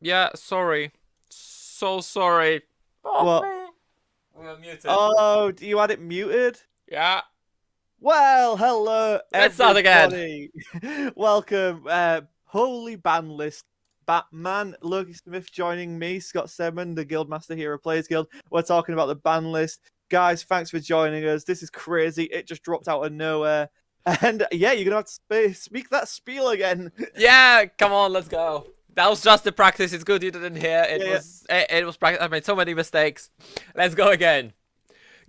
Yeah, sorry. So sorry. What? We are muted. Oh, you had it muted? Yeah. Well, hello Let's start again. everybody. Welcome, Holy Banlist. Batman, Loki Smith joining me, Scott Sedman, the Guildmaster Hero Players Guild. We're talking about the ban list. Guys, thanks for joining us. This is crazy. It just dropped out of nowhere. And yeah, you're gonna have to speak that spiel again. Yeah, come on, let's go. That was just the practice. It's good you didn't hear. It Yeah, yeah. was it was practice. I made so many mistakes. Let's go again.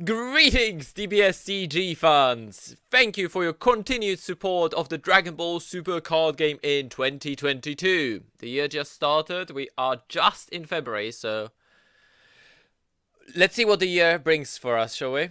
Greetings, DBSCG fans! Thank you for your continued support of the Dragon Ball Super card game in 2022. The year just started. We are just in February, so let's see what the year brings for us, shall we?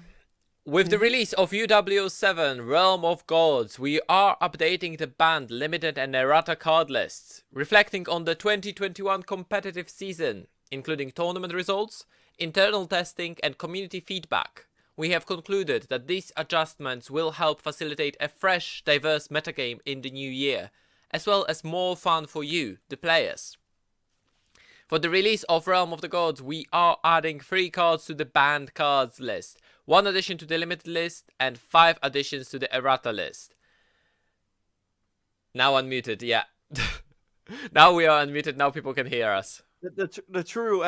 With the release of UW7 Realm of Gods, we are updating the banned, limited and errata card lists, reflecting on the 2021 competitive season, including tournament results, internal testing and community feedback. We have concluded that these adjustments will help facilitate a fresh, diverse metagame in the new year, as well as more fun for you, the players. For the release of Realm of the Gods, we are adding 3 cards to the banned cards list, 1 addition to the limited list, and 5 additions to the errata list. Now unmuted, yeah. Now we are unmuted, now people can hear us. The true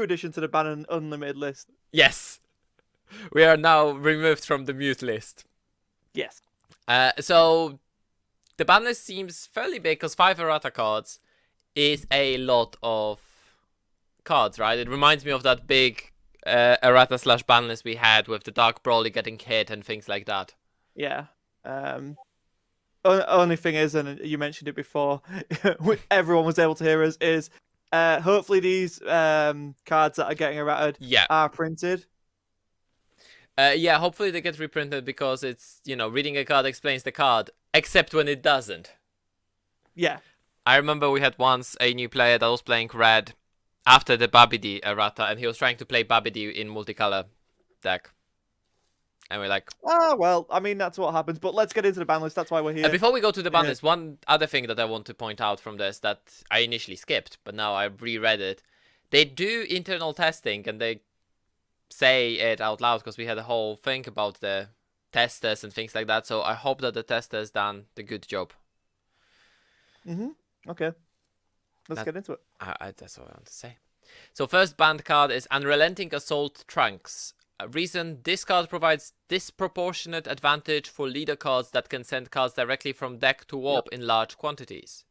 addition to the ban and unlimited list. Yes. We are now removed from the mute list. Yes. So the ban list seems fairly big because 5 errata cards is a lot of cards, right? It reminds me of that big errata / ban list we had with the Dark Broly getting hit and things like that. Yeah. Only thing is, and you mentioned it before, everyone was able to hear us, is hopefully these cards that are getting errated are printed. Yeah, hopefully they get reprinted because it's, reading a card explains the card, except when it doesn't. Yeah. I remember we had once a new player that was playing red after the Babidi errata, and he was trying to play Babidi in multicolor deck. And we're like... Oh, well, I mean, that's what happens. But let's get into the ban list. That's why we're here. Before we go to the ban list, one other thing that I want to point out from this that I initially skipped, but now I reread it. They do internal testing, and they say it out loud because we had a whole thing about the testers and things like that. So I hope that the testers done the good job. Okay. Let's get into it. That's what I want to say. So first banned card is Unrelenting Assault Trunks. Reason, this card provides disproportionate advantage for leader cards that can send cards directly from deck to warp in large quantities.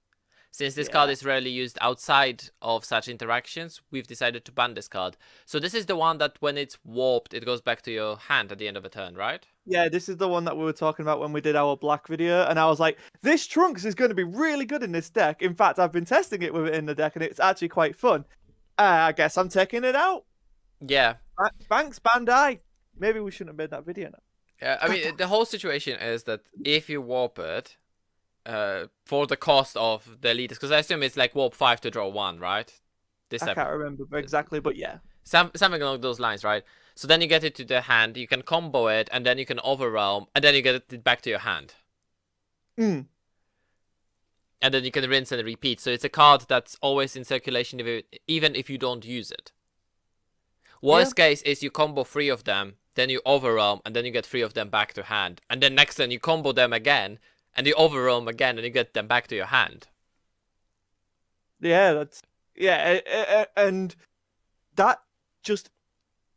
Since this card is rarely used outside of such interactions, we've decided to ban this card. So this is the one that when it's warped, it goes back to your hand at the end of a turn, right? Yeah, this is the one that we were talking about when we did our black video, and I was like, this Trunks is going to be really good in this deck. In fact, I've been testing it with it in the deck, and it's actually quite fun. I guess I'm taking it out. Yeah. Thanks, Bandai. Maybe we shouldn't have made that video now. Yeah, I mean, the whole situation is that if you warp it, for the cost of the leaders, because I assume it's like warp 5 to draw 1, right? I can't remember exactly, but yeah. Something along those lines, right? So then you get it to the hand, you can combo it, and then you can overwhelm, and then you get it back to your hand. And then you can rinse and repeat. So it's a card that's always in circulation even if you don't use it. Worst case is you combo 3 of them, then you overwhelm, and then you get 3 of them back to hand. And then next turn you combo them again, and you overwhelm again, and you get them back to your hand. Yeah, and that just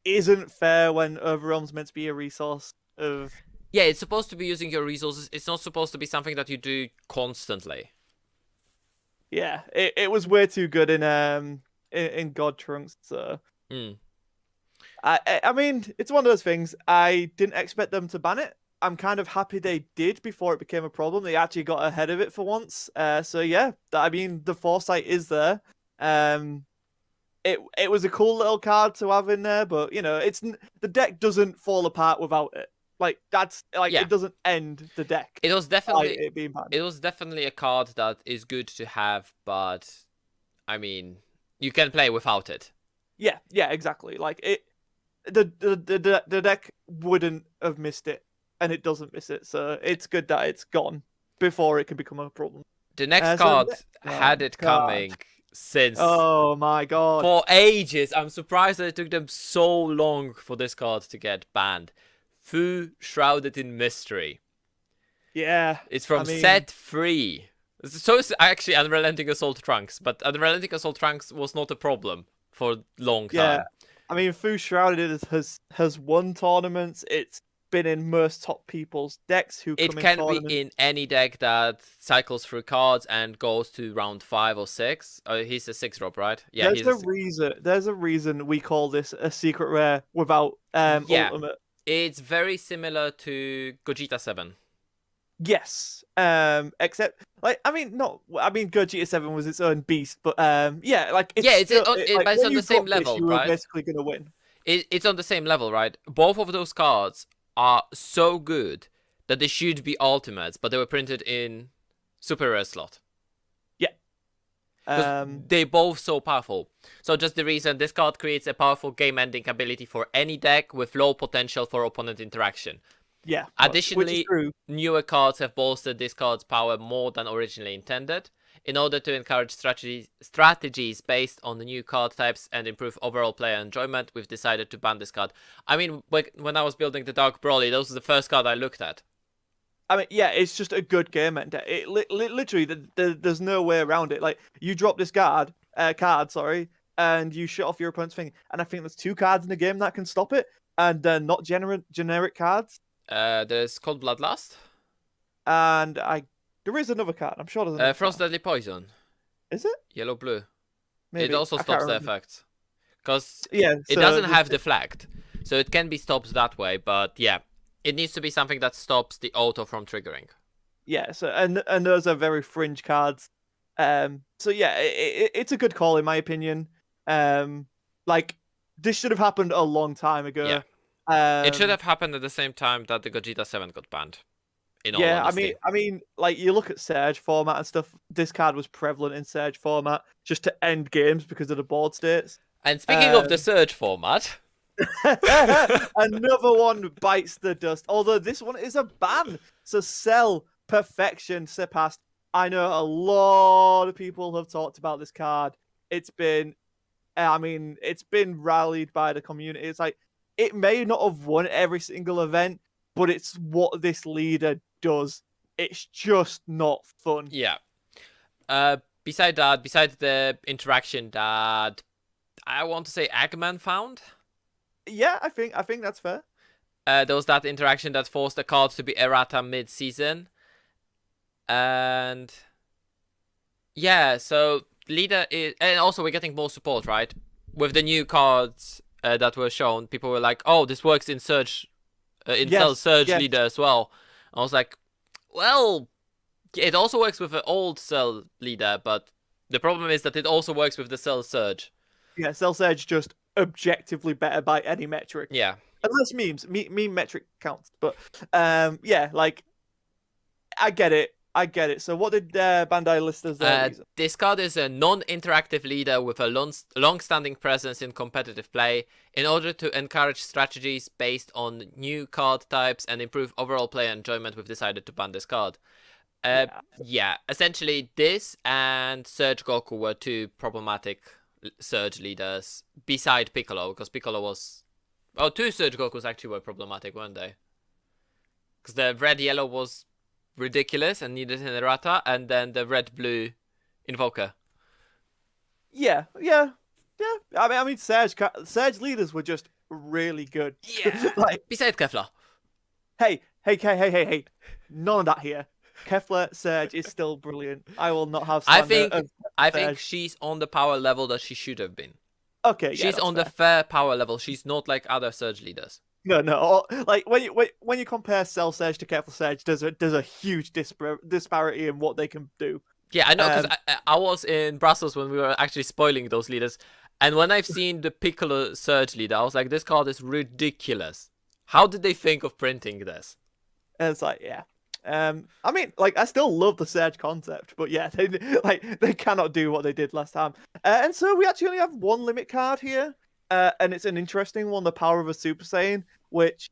isn't fair when overwhelm's meant to be a resource of. Yeah, it's supposed to be using your resources. It's not supposed to be something that you do constantly. Yeah, it was way too good in God Trunks. So. I mean, it's one of those things. I didn't expect them to ban it. I'm kind of happy they did before it became a problem. They actually got ahead of it for once. So yeah, I mean, the foresight is there. It was a cool little card to have in there, but it's the deck doesn't fall apart without it. Like that's like it doesn't end the deck. It was definitely it being banned. It was definitely a card that is good to have, but I mean, you can play without it. Yeah, exactly. Like the deck wouldn't have missed it, and it doesn't miss it. So it's good that it's gone before it can become a problem. The next card had it coming. since Oh my god. for ages. I'm surprised that it took them so long for this card to get banned. Fu Shrouded in Mystery. Yeah. It's from I mean, set 3. So it's actually Unrelenting Assault Trunks, but Unrelenting Assault Trunks was not a problem for a long yeah. time. I mean, Fu Shrouded has won tournaments. It's been in most top people's decks who It come in can be tournaments. in any deck that cycles through cards and goes to round 5 or 6. Oh, he's a 6-drop, right? Yeah, There's he's a reason. There's a reason we call this a secret rare without yeah. ultimate. It's very similar to Gogeta 7. Yes. Except I mean Gogeta 7 was its own beast, but yeah, like it's Yeah, it's still, on, like, but it's when on you the same drop this, level, you were right? basically gonna win. It's on the same level, right? Both of those cards are so good that they should be ultimates, but they were printed in super rare slot. Yeah. Because they're both so powerful. So just the reason this card creates a powerful game-ending ability for any deck with low potential for opponent interaction. Yeah. Additionally, which is true. newer cards have bolstered this card's power more than originally intended. In order to encourage strategies based on the new card types and improve overall player enjoyment, we've decided to ban this card. I mean, when I was building the Dark Broly, those were the first card I looked at. I mean, yeah, it's just a good game ender. It literally, there's no way around it. Like, you drop this card, and you shut off your opponent's thing, and I think there's 2 cards in the game that can stop it, and they're not generic cards. There's Cold Bloodlust. And there is another card. I'm sure there's another Frost card. Deadly Poison. Is it? Yellow-blue. Maybe. It also I stops can't the remember. effects. Because Yeah, it so doesn't have deflect. So it can be stopped that way, but yeah. It needs to be something that stops the auto from triggering. Yeah, so and those are very fringe cards. So yeah, it's a good call in my opinion. Like this should have happened a long time ago. Yeah. It should have happened at the same time that the Gogeta 7 got banned. In all honesty. I mean, like you look at Surge format and stuff. This card was prevalent in Surge format just to end games because of the board states. And speaking of the Surge format, another one bites the dust. Although this one is a ban, so Cell Perfection Surpassed. I know a lot of people have talked about this card. It's been rallied by the community. It's like it may not have won every single event, but it's what this leader does. It's just not fun. yeah. Besides the interaction that I want to say Eggman found. Yeah, I think that's fair. There was that interaction that forced the card to be errata mid-season. And yeah, so leader is, and also we're getting more support, right? With the new cards that were shown, people were like, "Oh, this works in Surge, Cell Surge leader as well." I was like, "Well, it also works with the old Cell leader, but the problem is that it also works with the Cell Surge." Yeah, Cell Surge just objectively better by any metric. Yeah. Unless meme metric counts, but yeah, like I get it. So what did Bandai list as their reason? This card is a non-interactive leader with a long-standing presence in competitive play. In order to encourage strategies based on new card types and improve overall player enjoyment, we've decided to ban this card. Yeah, essentially this and Surge Goku were 2 problematic Surge leaders beside Piccolo, because Piccolo was... Oh, 2 Surge Gokus actually were problematic, weren't they? Because the red-yellow was ridiculous and needed an errata, and then the red-blue Invoker. Yeah. I mean, Surge leaders were just really good. Yeah. Like, beside Kefla. Hey. None of that here. Kefla Surge is still brilliant. I will not have slander I think she's on the power level that she should have been. Okay, yeah, she's on the fair power level. She's not like other Surge leaders. No. Like when you compare Cell Surge to Kefla Surge, there's a huge disparity in what they can do. Yeah, I know, because I was in Brussels when we were actually spoiling those leaders, and when I've seen the Piccolo Surge leader, I was like, this card is ridiculous. How did they think of printing this? And it's like, yeah. I mean, like, I still love the Surge concept, but yeah, they cannot do what they did last time. And so we actually only have 1 limit card here, and it's an interesting one, the Power of a Super Saiyan, which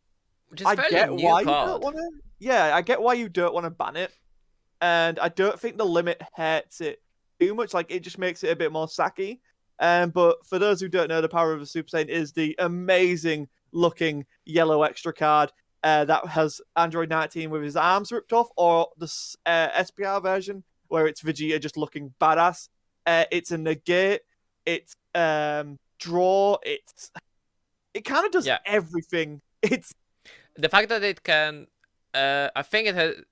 is I fairly get new why card. you don't want to. Yeah, I get why you don't want to ban it, and I don't think the limit hurts it too much. Like it just makes it a bit more sacky. But for those who don't know, the power of a Super Saiyan is the amazing looking yellow extra card that has Android 19 with his arms ripped off, or the SPR version where it's Vegeta just looking badass. It's a negate. It's draw. It kind of does everything. It's the fact that it can. I think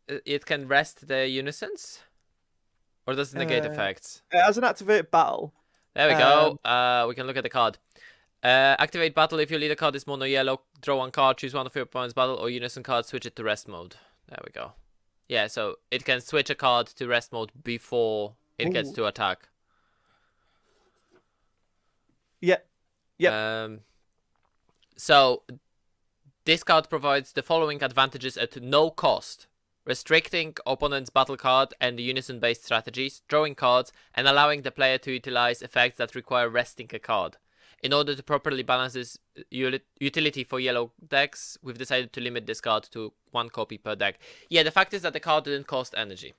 it can rest the unisons, or does it negate effects? It has an activate battle. There we go. We can look at the card. Activate battle if your leader card is mono yellow. Draw one card, choose one of your opponent's battle or unison card, switch it to rest mode. There we go. Yeah, so it can switch a card to rest mode before it gets to attack. Yeah. So this card provides the following advantages at no cost: restricting opponent's battle card and unison-based strategies, drawing cards, and allowing the player to utilize effects that require resting a card. In order to properly balance this utility for yellow decks, we've decided to limit this card to 1 copy per deck. Yeah, the fact is that the card didn't cost energy.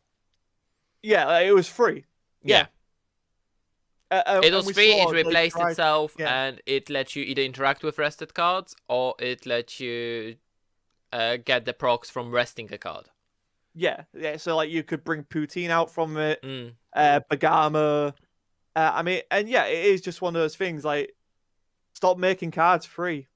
Yeah, it was free. Yeah. It was free, it replaced itself, and it lets you either interact with rested cards, or it lets you get the procs from resting a card. Yeah, so like you could bring Poutine out from it, Bagama. I mean, and yeah, it is just one of those things, like, stop making cards free.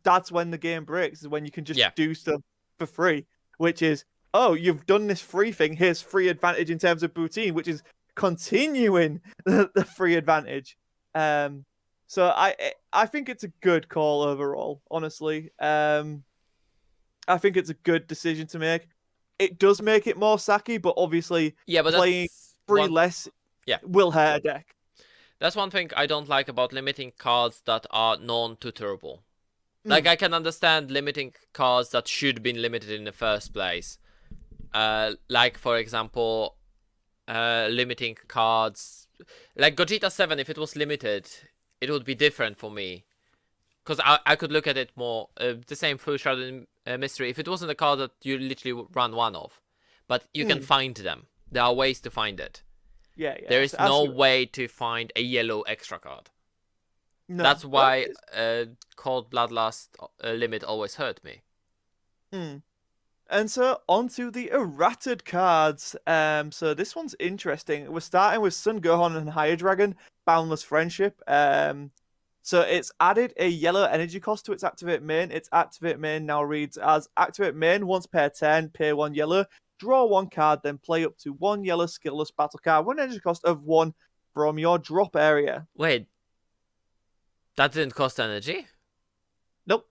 That's when the game breaks, is when you can just do stuff for free, which is, oh, you've done this free thing, here's free advantage in terms of Poutine, which is continuing the free advantage. So I think it's a good call overall, honestly. I think it's a good decision to make. It does make it more sacky, but obviously playing free less will hurt a deck. That's one thing I don't like about limiting cards that are non-tutorable. Like, I can understand limiting cards that should have been limited in the first place. Like, for example, limiting cards. Like Gogeta 7, if it was limited, it would be different for me. Because I could look at it more. The same Full Shrouded Mystery. If it wasn't a card that you literally run one of. But you can find them. There are ways to find it. Yeah. There is no way to find a yellow extra card. No, that's why Cold Bloodlust limit always hurt me. And so onto the errated cards. So this one's interesting. We're starting with Sun Gohan and Higher Dragon, Boundless Friendship. So it's added a yellow energy cost to its activate main. Its activate main now reads as activate main once per turn, pay 1 yellow, draw 1 card, then play up to 1 yellow skillless battle card, 1 energy cost of 1 from your drop area. Wait, that didn't cost energy? Nope.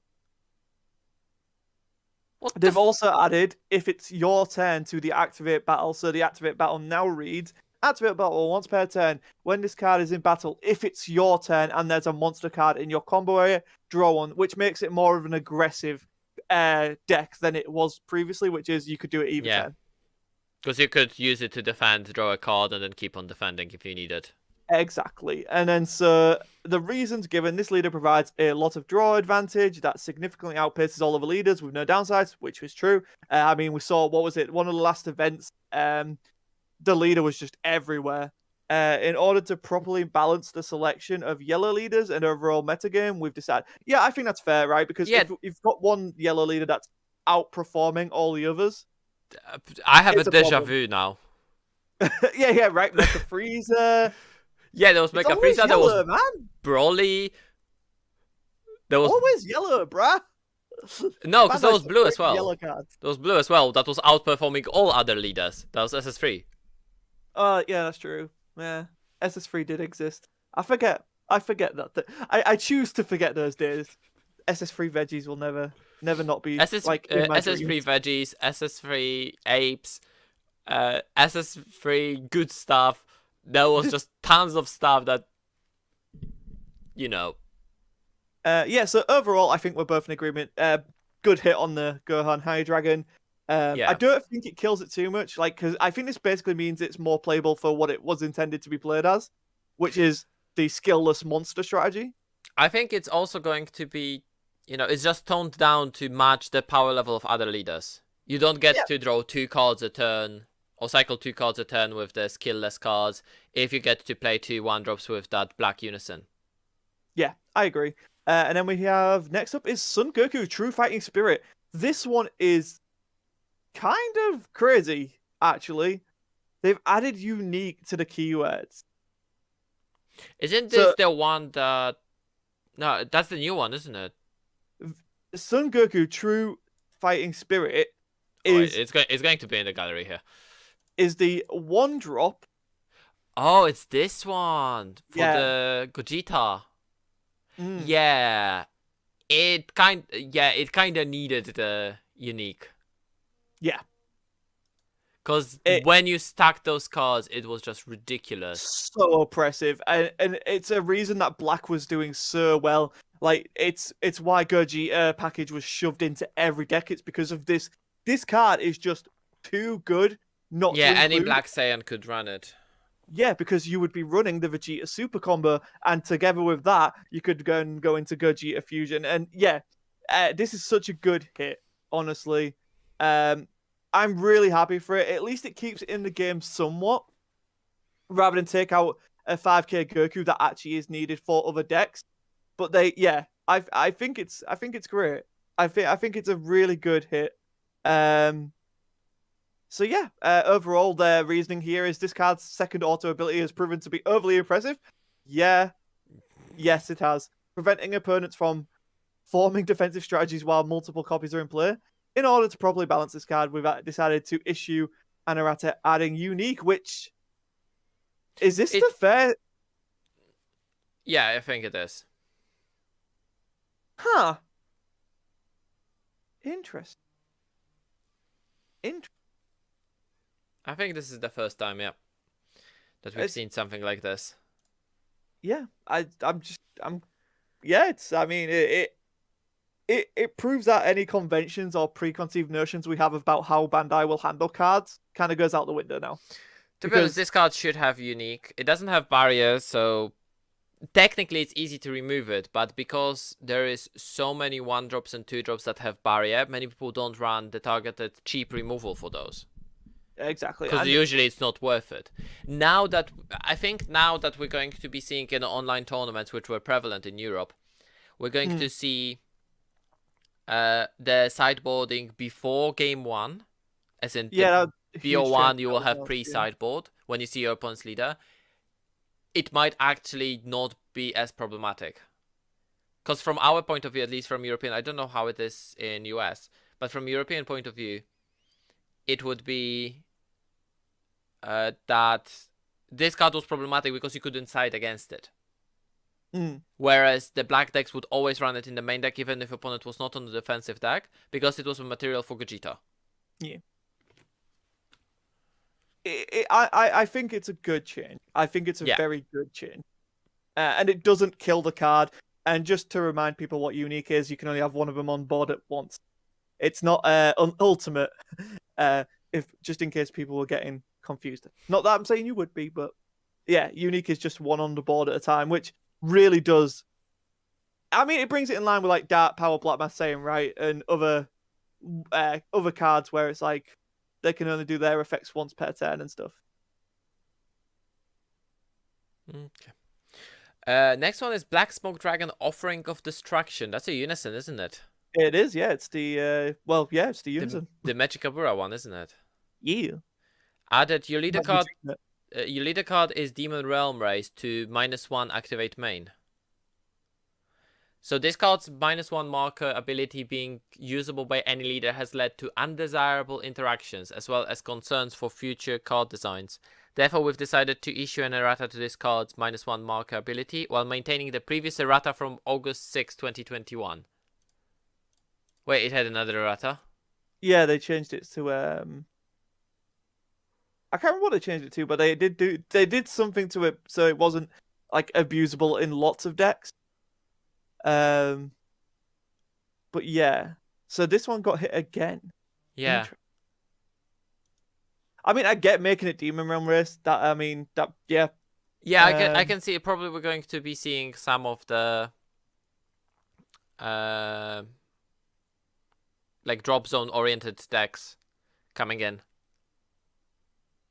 They've also added, if it's your turn, to the activate battle. So the activate battle now reads, activate battle once per turn. When this card is in battle, if it's your turn and there's a monster card in your combo area, draw 1, which makes it more of an aggressive deck than it was previously, which is you could do it either turn. Because you could use it to defend, draw a card, and then keep on defending if you need it. Exactly. And then so the reasons given, this leader provides a lot of draw advantage that significantly outpaces all other leaders with no downsides, which was true. I mean, we saw, what was it, one of the last events, the leader was just everywhere. In order to properly balance the selection of yellow leaders and overall metagame, we've decided, I think that's fair, right? Because if you've got one yellow leader that's outperforming all the others, I have a deja vu now. Right. Mecha Frieza. Yeah, there was Mecha Frieza, there was Broly. There was always yellow, bruh. No, because there was blue as well. Yellow cards. There was blue as well. That was outperforming all other leaders. That was SS3. Yeah, that's true. Yeah, SS3 did exist. I forget that. I choose to forget those days. SS3 veggies will never not be SS3 veggies, SS3 apes, SS3 good stuff. There was just tons of stuff that, So overall, I think we're both in agreement. Good hit on the Gohan High Dragon. I don't think it kills it too much, because I think this basically means it's more playable for what it was intended to be played as, which is the skillless monster strategy. I think it's also going to be, it's just toned down to match the power level of other leaders. You don't get to draw 2 cards a turn Or cycle 2 cards a turn with the skill-less cards if you get to play 2 1-drops with that black unison. Yeah, I agree. And then we have next up is Sun Goku, True Fighting Spirit. This one is kind of crazy, actually. They've added unique to the keywords. Isn't this So the one that... No, that's the new one, isn't it? Sun Goku, True Fighting Spirit Oh, wait, is it's going to be in the gallery here. the 1-drop. Oh, it's this one for Yeah. the Gogeta. Mm. Yeah, it kind of needed the unique. Yeah. Because It- when you stack those cards, it was just ridiculous. So oppressive, and it's a reason that Black was doing so well. Like it's why Gogeta package was shoved into every deck. It's because of this. This card is just too good not Yeah, to any include. Black Saiyan could run it. Yeah, because you would be running the Vegeta Super Combo, and together with that, you could go into Gogeta Fusion. And yeah, this is such a good hit, honestly. I'm really happy for it. At least it keeps it in the game somewhat, rather than take out a 5k Goku that actually is needed for other decks. But I think it's great. I think it's a really good hit. So yeah, overall, their reasoning here is this card's second auto ability has proven to be overly impressive. Yeah, yes, it has. Preventing opponents from forming defensive strategies while multiple copies are in play. In order to properly balance this card, we've decided to issue an errata adding unique, which... Is this the fair... Yeah, I think it is. Huh. Interesting. I think this is the first time, yeah, that we've seen something like this. Yeah, yeah, I mean, it proves that any conventions or preconceived notions we have about how Bandai will handle cards kind of goes out the window now. To be honest, this card should have unique. It doesn't have barriers, so technically it's easy to remove it, but because there is so many 1-drops and 2-drops that have barrier, many people don't run the targeted cheap removal for those. Exactly. Because usually it's not worth it. I think now that we're going to be seeing in online tournaments, which were prevalent in Europe, we're going to see the sideboarding before game 1, as in BO1 you will have pre-sideboard when you see your opponent's leader. It might actually not be as problematic. Because from our point of view, at least from European, I don't know how it is in US, but from European point of view, it would be that this card was problematic because you couldn't side against it. Whereas the black decks would always run it in the main deck, even if opponent was not on the defensive deck, because it was a material for Gogeta. Yeah. I think it's a good change. I think it's a very good change. And it doesn't kill the card. And just to remind people what unique is, you can only have one of them on board at once. It's not ultimate, if just in case people were getting confused. Not that I'm saying you would be, but yeah, unique is just one on the board at a time, which really does. I mean, it brings it in line with like Dark Power, Black Mass Saiyan, right, and other cards where it's like they can only do their effects once per turn and stuff. Okay. Next one is Black Smoke Dragon, Offering of Destruction. That's a unison, isn't it? It is, yeah. It's the it's the unison. The Magicabura one, isn't it? Yeah. Added your leader card. Your leader card is Demon Realm raised to -1 activate main. So this card's -1 marker ability being usable by any leader has led to undesirable interactions as well as concerns for future card designs. Therefore, we've decided to issue an errata to this card's -1 marker ability while maintaining the previous errata from August 6, 2021. Wait, it had another errata? Yeah, they changed it to I can't remember what they changed it to, but they did something to it so it wasn't like abusable in lots of decks. But yeah, so this one got hit again. Yeah. I mean, I get making it Demon Realm race. Yeah, I can see it. Probably we're going to be seeing some of the like drop zone oriented decks coming in.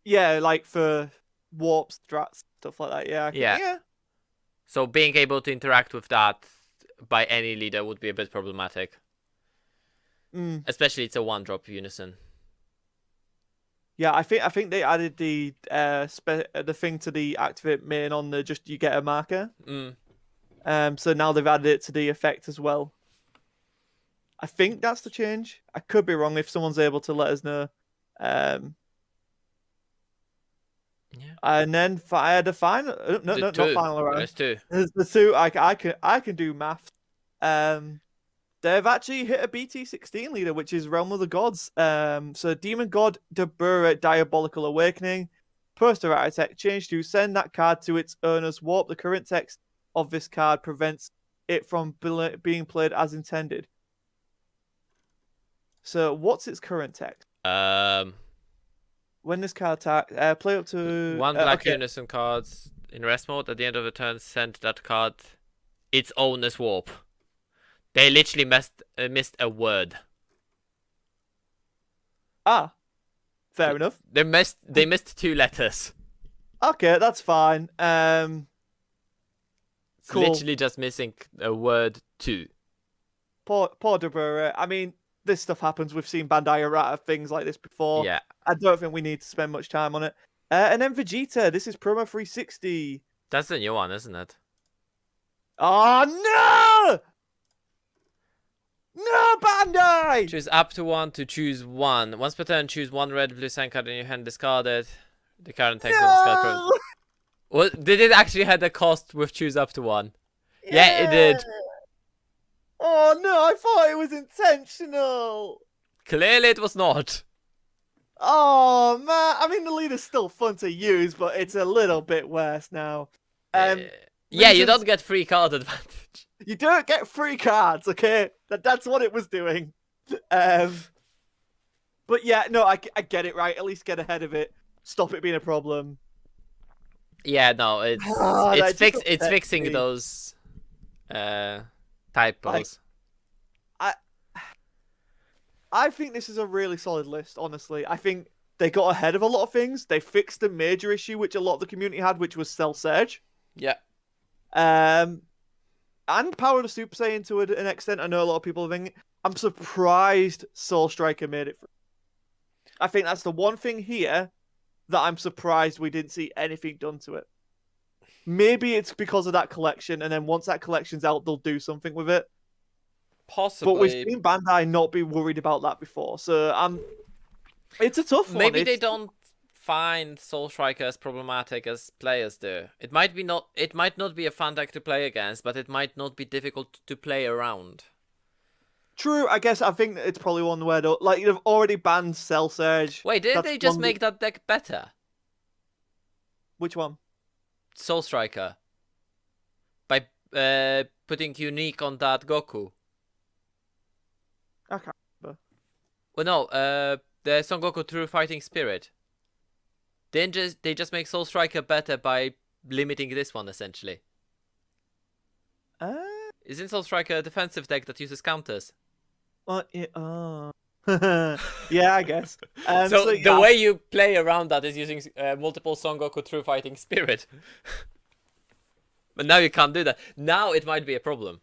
Yeah, like for warp strats, stuff like that. Yeah, Yeah. yeah. So being able to interact with that by any leader would be a bit problematic. Mm. Especially it's a one-drop unison. Yeah, I think they added the thing to the activate main on the just you get a marker. Mm. So now they've added it to the effect as well. I think that's the change. I could be wrong if someone's able to let us know. Yeah. And then I had a final. No, The no, not two. final round. There's two. There's the two. I can do math. They've actually hit a BT16 leader, which is Realm of the Gods. So Demon God Debura Diabolical Awakening. Poster architect change to send that card to its owner's warp. The current text of this card prevents it from being played as intended. So what's its current text? When this card attack, play up to One black okay. unison cards in rest mode at the end of the turn. Send that card its owner's warp. They literally missed a word. Ah, fair enough. They missed two letters. Okay, that's fine. It's Cool. literally just missing a word two. Poor Debura. I mean, this stuff happens. We've seen Bandai errata things like this before. Yeah. I don't think we need to spend much time on it. And then Vegeta. This is promo 360. That's the new one, isn't it? Oh no! No, Bandai! Choose up to one to choose one. Once per turn, choose one red blue sign card in your hand, discard it. The current text of this card. No! Well, did it actually have a cost with choose up to one? Yeah, it did. Oh no, I thought it was intentional. Clearly it was not. Oh man, I mean the leader's still fun to use, but it's a little bit worse now. Yeah, you reasons- don't get free card advantage. You don't get free cards, okay? That's what it was doing. But yeah, no, I get it right. At least get ahead of it. Stop it being a problem. Yeah, no, it's fixing me. those typos. I think this is a really solid list, honestly. I think they got ahead of a lot of things. They fixed a major issue which a lot of the community had, which was Cell Surge. Yeah. And Power of Super Saiyan to an extent. I know a lot of people are thinking. I'm surprised Soul Striker made it. I think that's the one thing here that I'm surprised we didn't see anything done to it. Maybe it's because of that collection, and then once that collection's out, they'll do something with it. Possibly. But we've seen Bandai not be worried about that before, so it's a tough one. Maybe they don't find Soul Striker as problematic as players do. It might not be a fun deck to play against, but it might not be difficult to play around. True, I guess I think it's probably one where like you've already banned Cell Surge. Wait, didn't That's they just one- make that deck better? Which one? Soul Striker. By putting unique on that Goku. I can't remember. Well, no, the Son Goku True Fighting Spirit. They just make Soul Striker better by limiting this one, essentially. Isn't Soul Striker a defensive deck that uses counters? Yeah, yeah, I guess. So yeah. the way you play around that is using multiple Son Goku True Fighting Spirit. But now you can't do that. Now it might be a problem.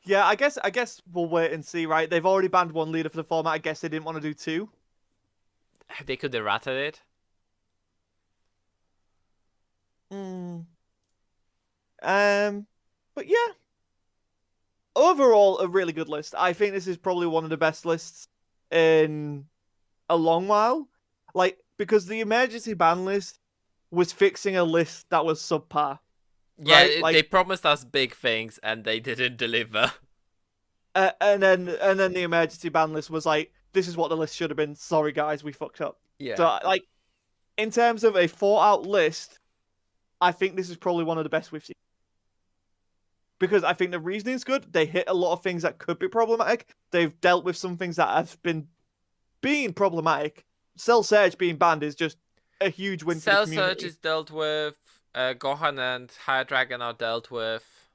Yeah, I guess we'll wait and see, right? They've already banned one leader for the format. I guess they didn't want to do two. They could errata it. But yeah. Overall, a really good list. I think this is probably one of the best lists in a long while. Like, because the emergency ban list was fixing a list that was subpar. Yeah, right? they promised us big things and they didn't deliver. And then the emergency ban list was like, this is what the list should have been. Sorry guys, we fucked up. Yeah. So like, in terms of a thought out list, I think this is probably one of the best we've seen. Because I think the reasoning's good. They hit a lot of things that could be problematic. They've dealt with some things that have been being problematic. Cell Surge being banned is just a huge win for the Cell community. Surge is dealt with. Gohan and Higher Dragon are dealt with.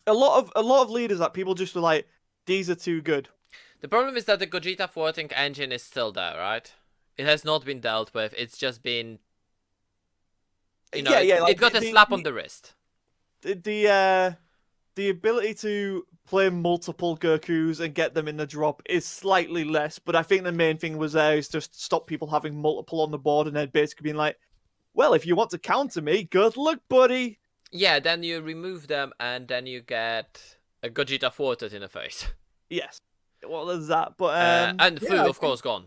A lot of leaders that people just were like, these are too good. The problem is that the Gogeta thwarting engine is still there, right? It has not been dealt with. It's just been, you know, it got a slap on the wrist. The ability to play multiple Gokus and get them in the drop is slightly less, but I think the main thing was there is just stop people having multiple on the board and then basically being like, well, if you want to counter me, good luck, buddy. Yeah, then you remove them and then you get a Gogeta thwarted in the face. Yes. Well, there's that, but and Fu, yeah, of course, gone.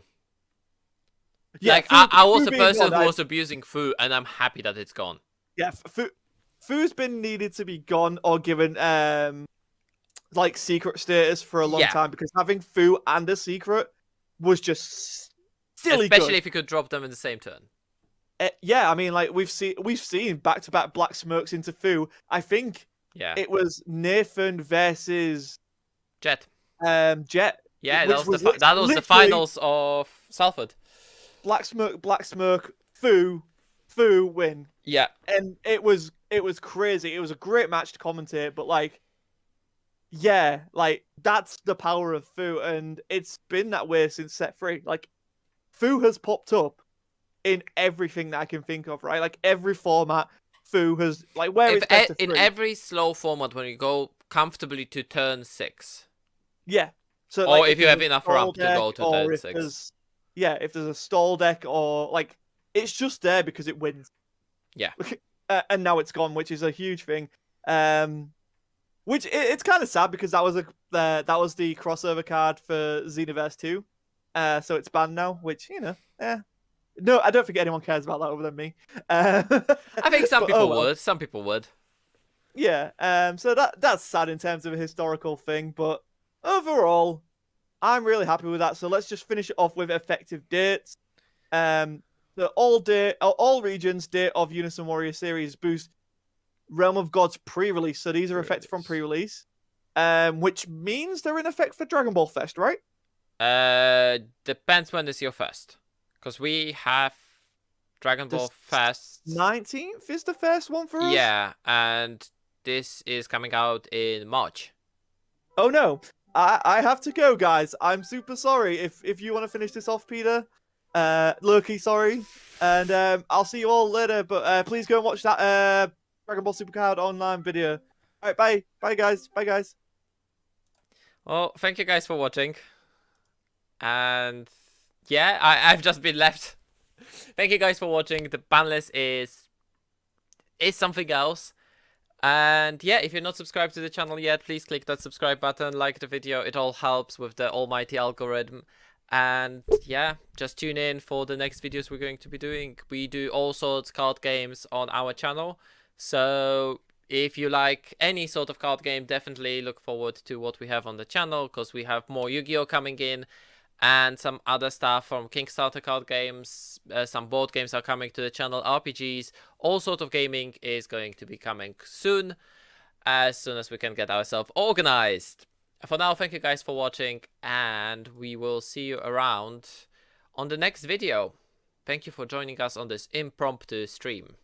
Yeah, like I was a person who was abusing Fu, and I'm happy that it's gone. Yeah, Fu's been needed to be gone or given like secret status for a long time, because having Fu and a secret was just silly. Especially good. if you could drop them in the same turn. Yeah, I mean, like we've seen back-to-back Black Smokes into Fu. I think it was Nathan versus Jet. Jet. Yeah, that was the finals of Salford. Black Smoke, Fu win. Yeah. And it was crazy. It was a great match to commentate, but like, yeah, like that's the power of Fu, and it's been that way since set 3. Like, Fu has popped up in everything that I can think of, right? Like every format, Fu has in every slow format when you go comfortably to turn 6. Yeah. So, or if you have enough ramp to go to turn 6. Yeah, if there's a stall deck or like, it's just there because it wins. Yeah. And now it's gone, which is a huge thing. Which it's kind of sad because that was the crossover card for Xenoverse 2. So it's banned now, which, you know, no, I don't think anyone cares about that other than me. I think some people would. Some people would. Yeah. So that's sad in terms of a historical thing, but overall, I'm really happy with that. So let's just finish it off with effective dates. The all regions date of Unison Warrior series boost Realm of Gods pre-release. So these are effective from pre-release, which means they're in effect for Dragon Ball Fest, right? Depends when is your fest, because we have Dragon Ball Fest. 19th is the first one for us. Yeah, and this is coming out in March. Oh no, I have to go, guys. I'm super sorry. If you want to finish this off, Peter. Loki, sorry. And I'll see you all later, but please go and watch that Dragon Ball Supercard online video. All right, bye. Bye, guys. Bye, guys. Well, thank you guys for watching. And yeah, I've just been left. Thank you guys for watching. The ban list is something else. And yeah, if you're not subscribed to the channel yet, please click that subscribe button, like the video. It all helps with the almighty algorithm. And yeah, just tune in for the next videos we're going to be doing. We do all sorts of card games on our channel, so if you like any sort of card game, definitely look forward to what we have on the channel, because we have more Yu-Gi-Oh coming in and some other stuff from Kickstarter card games. Some board games are coming to the channel, RPGs, all sort of gaming is going to be coming soon as we can get ourselves organized. For now, thank you guys for watching, and we will see you around on the next video. Thank you for joining us on this impromptu stream.